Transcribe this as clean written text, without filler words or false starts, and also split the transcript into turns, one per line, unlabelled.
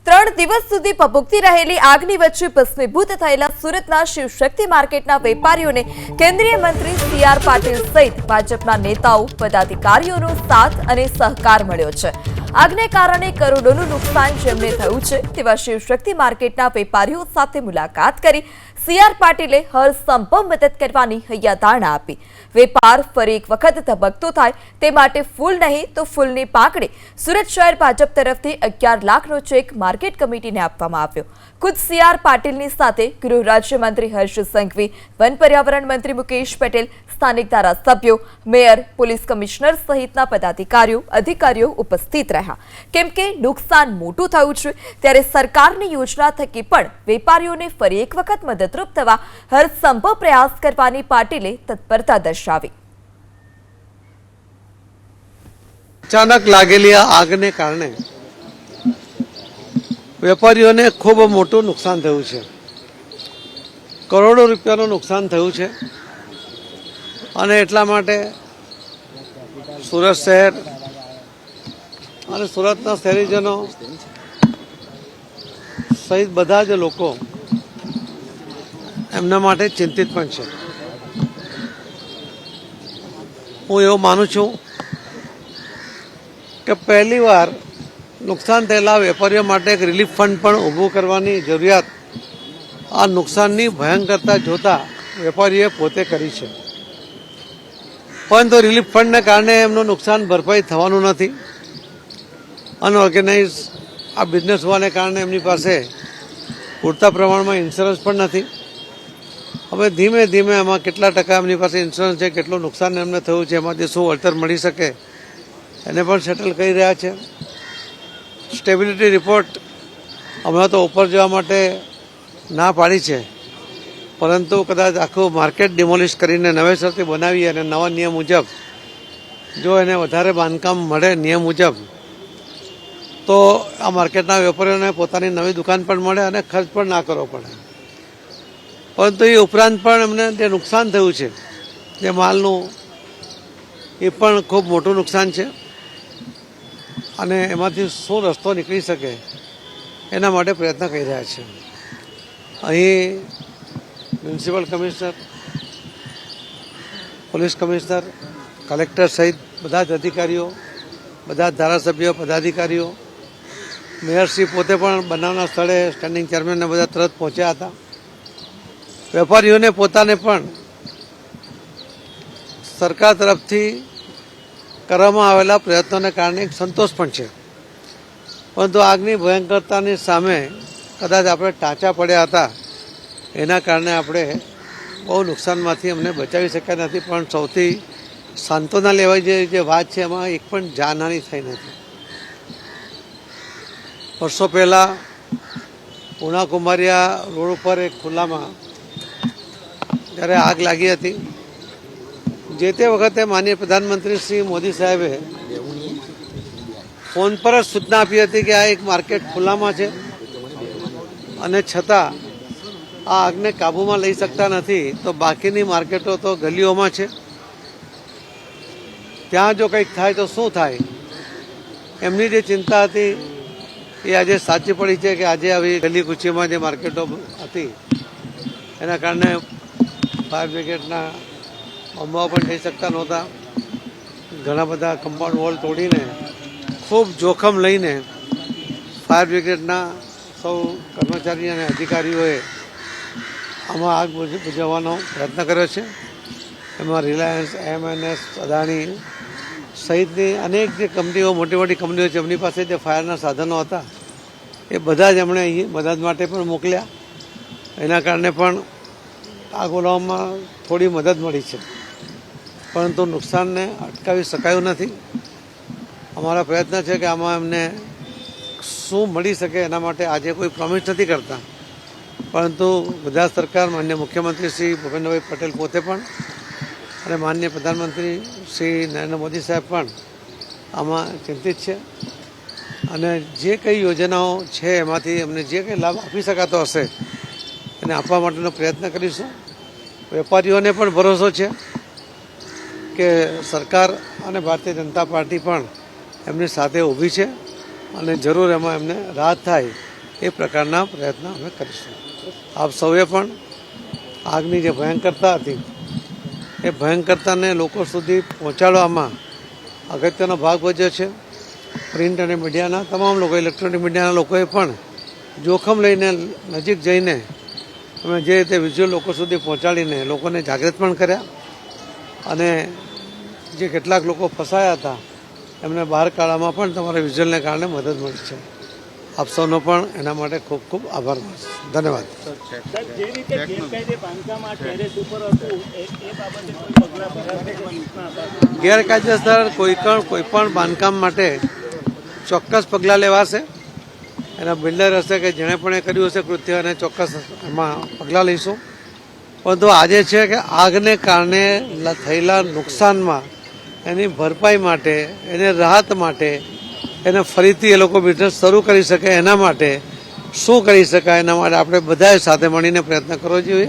3 દિવસ સુધી ભભૂકતી રહેલી આગની વચ્ચે ભસ્મીભૂત થયેલા સુરતના શિવશક્તિ માર્કેટના વેપારીઓને કેન્દ્રીય મંત્રી સી.આર. પાટીલ સહિત ભાજપના નેતાઓ પદાધિકારીઓનો સાથ અને સહકાર મળ્યો છે। આગને કારણે કરોડોનું નુકસાન જેમને થયું છે તેવા શિવશક્તિ માર્કેટના વેપારીઓ સાથે મુલાકાત કરી સી.આર. પાટીલે હરસંભવ મદદ કરવાની હૈયાધારણા આપી। વેપાર ફરી એક વખત ધબકતો થાય તે માટે ફૂલ નહીં તો ફૂલની પાંખડી સુરત શહેર ભાજપ તરફથી 11 લાખનો ચેક માર્કેટ કમિટીને આપવામાં આવ્યો। ખુદ સી.આર. પાટીલની સાથે ગૃહ રાજ્યમંત્રી હર્ષ સંઘવી, વન પર્યાવરણ મંત્રી મુકેશ પટેલ, સ્થાનિક ધારાસભ્યો, મેયર, પોલીસ કમિશનર સહિતના પદાધિકારીઓ અધિકારીઓ ઉપસ્થિત રહ્યા। કેમ કે નુકસાન મોટું થયું છે ત્યારે સરકારની યોજના થકી પણ વેપારીઓને ફરી એક વખત મદદરૂપ થવા હરસંભવ પ્રયાસ કરવાની પાટીલે તત્પરતા દર્શાવી।
અચાનક લાગેલી આગને કારણે વેપારીઓને ખૂબ મોટું નુકસાન થયું છે। કરોડો રૂપિયાનું નુકસાન થયું છે અને એટલા માટે સુરત શહેર અને સુરતના શહેરીજનો સહિત બધા જ લોકો એમના માટે ચિંતિત પણ છે। હું એવું માનું છું કે પહેલીવાર નુકસાન થયેલા વેપારીઓ માટે એક રિલીફ ફંડ પણ ઊભું કરવાની જરૂરિયાત આ નુકસાનની ભયંકરતા જોતા વેપારીઓએ પોતે કરી છે। પરંતુ રિલીફ ફંડને કારણે એમનું નુકસાન ભરપાઈ થવાનું નથી। અનઓર્ગેનાઇઝ આ બિઝનેસ હોવાને કારણે એમની પાસે પૂરતા પ્રમાણમાં ઇન્સ્યોરન્સ પણ નથી। હવે ધીમે ધીમે એમાં કેટલા ટકા એમની પાસે ઇન્સ્યોરન્સ છે, કેટલું નુકસાન એમને થયું છે, એમાંથી શું વળતર મળી શકે એને પણ સેટલ કરી રહ્યા છે। સ્ટેબિલિટી રિપોર્ટ હમણાં તો ઉપર જવા માટે ના પાડી છે, પરંતુ કદાચ આખું માર્કેટ ડિમોલિશ કરીને નવેસરથી બનાવી અને નવા નિયમ મુજબ જો એને વધારે બાંધકામ મળે નિયમ મુજબ તો આ માર્કેટના વેપારીઓને પોતાની નવી દુકાન પણ મળે અને ખર્ચ પણ ના કરવો પડે। પરંતુ એ ઉપરાંત પણ એમને જે નુકસાન થયું છે જે માલનું એ પણ ખૂબ મોટું નુકસાન છે અને એમાંથી શું રસ્તો નીકળી શકે એના માટે પ્રયત્ન કરી રહ્યા છે। અહીં municipal commissioner, police commissioner, collector સહિત બધા જ અધિકારીઓ, બધા જ ધારાસભ્યો, પદાધિકારીઓ, મેયરશ્રી પોતે પણ બનાવના સ્થળે સ્ટેન્ડિંગ ચેરમેનને બધા તરત પહોંચ્યા હતા। વેપારીઓને પોતાને પણ સરકાર તરફથી કરવામાં આવેલા પ્રયત્નોને કારણે એક સંતોષ પણ છે। પરંતુ આગની ભયંકરતાની સામે કદાચ આપણે ટાંચા પડ્યા હતા એના કારણે આપણે બહુ નુકસાનમાંથી અમને બચાવી શક્યા નથી। પણ સૌથી સાંત્વના લેવાય જે વાત છે એમાં એક પણ જાનહાનિ થઈ નથી। વર્ષો પહેલાં પૂણા કુમારિયા રોડ ઉપર એક ખુલ્લામાં જ્યારે આગ લાગી હતી, જે તે વખતે માનનીય પ્રધાનમંત્રી શ્રી મોદી સાહેબે ફોન પર જ સૂચના આપી હતી કે આ એક માર્કેટ ખુલ્લામાં છે અને છતાં આ આગને કાબૂમાં લઈ શકતા નથી તો બાકીની માર્કેટો તો ગલીઓમાં છે, ત્યાં જો કંઈક થાય તો શું થાય। એમની જે ચિંતા હતી એ આજે સાચી પડી છે કે આજે આવી ગલી કૂચીમાં જે માર્કેટો હતી એના કારણે ફાયર બ્રિગેડના અંબાઓ પણ જઈ શકતા નહોતા। ઘણા બધા કમ્પાઉન્ડ વોલ તોડીને ખૂબ જોખમ લઈને ફાયર બ્રિગેડના સૌ કર્મચારી અને અધિકારીઓએ આમાં આગ બુઝાવવાનો પ્રયત્ન કર્યો છે। એમાં રિલાયન્સ, એમએનએસ, અદાણી સહિતની અનેક જે કંપનીઓ, મોટી મોટી કંપનીઓ છે એમની પાસે જે ફાયરના સાધનો હતા એ બધા જ એમણે અહીં મદદ માટે પણ મોકલ્યા। એના કારણે પણ આગ ઓલવવામાં થોડી મદદ મળી છે, પરંતુ નુકસાનને અટકાવી શકાયું નથી। અમારા પ્રયત્ન છે કે આમાં એમને શું મળી શકે એના માટે આજે કોઈ પ્રોમિસ નથી કરતા, પરંતુ ગુજરાત સરકાર, માનનીય મુખ્યમંત્રી શ્રી ભૂપેન્દ્રભાઈ પટેલ પોતે પણ અને માનનીય પ્રધાનમંત્રી શ્રી નરેન્દ્ર મોદી સાહેબ પણ આમાં ચિંતિત છે અને જે કંઈ યોજનાઓ છે એમાંથી અમને જે કંઈ લાભ આપી શકાતો હશે એને આપવા માટેનો પ્રયત્ન કરીશું। વેપારીઓને પણ ભરોસો છે કે સરકાર અને ભારતીય જનતા પાર્ટી પણ એમની સાથે ઊભી છે અને જરૂર એમાં એમને રાહત થાય એ પ્રકારના પ્રયત્ન અમે કરીશું. આપ સૌએ પણ આગની જે ભયંકરતા હતી એ ભયંકરતાને લોકો સુધી પહોંચાડવામાં અગત્યનો ભાગ ભજવ્યો છે. પ્રિન્ટ અને મીડિયાના તમામ લોકો, ઇલેક્ટ્રોનિક મીડિયાના લોકોએ પણ જોખમ લઈને નજીક જઈને અમે જે રીતે વિઝ્યુઅલ લોકો સુધી પહોંચાડીને લોકોને જાગૃત પણ કર્યા અને જે કેટલાક લોકો ફસાયા હતા એમને બહાર કાઢવામાં પણ તમારા વિઝ્યુઅલને કારણે મદદ મળી છે. આપ સૌનો પણ એના માટે ખૂબ ખૂબ આભાર માનું છું. ધન્યવાદ.
જે રીતે ગેરકાયદે બાંધકામ આ ટેરેસ ઉપર હતું એ બાબતે કોઈ પગલાં ભરાશે?
ગેરકાયદેસર કોઈ પણ બાંધકામ માટે ચોક્કસ પગલાં લેવાશે. એના બિલ્ડર હશે કે જેણે પણ એ કર્યું હશે કૃત્ય અને ચોક્કસ એમાં પગલાં લઈશું. પરંતુ આજે છે કે આગને કારણે થયેલા નુકસાનમાં એની ભરપાઈ માટે, એને રાહત માટે, એને ફરીથી એ લોકો બિઝનેસ શરૂ કરી શકે એના માટે શું કરી શકાય એના માટે આપણે બધાએ સાથે મળીને પ્રયત્ન કરવો જોઈએ.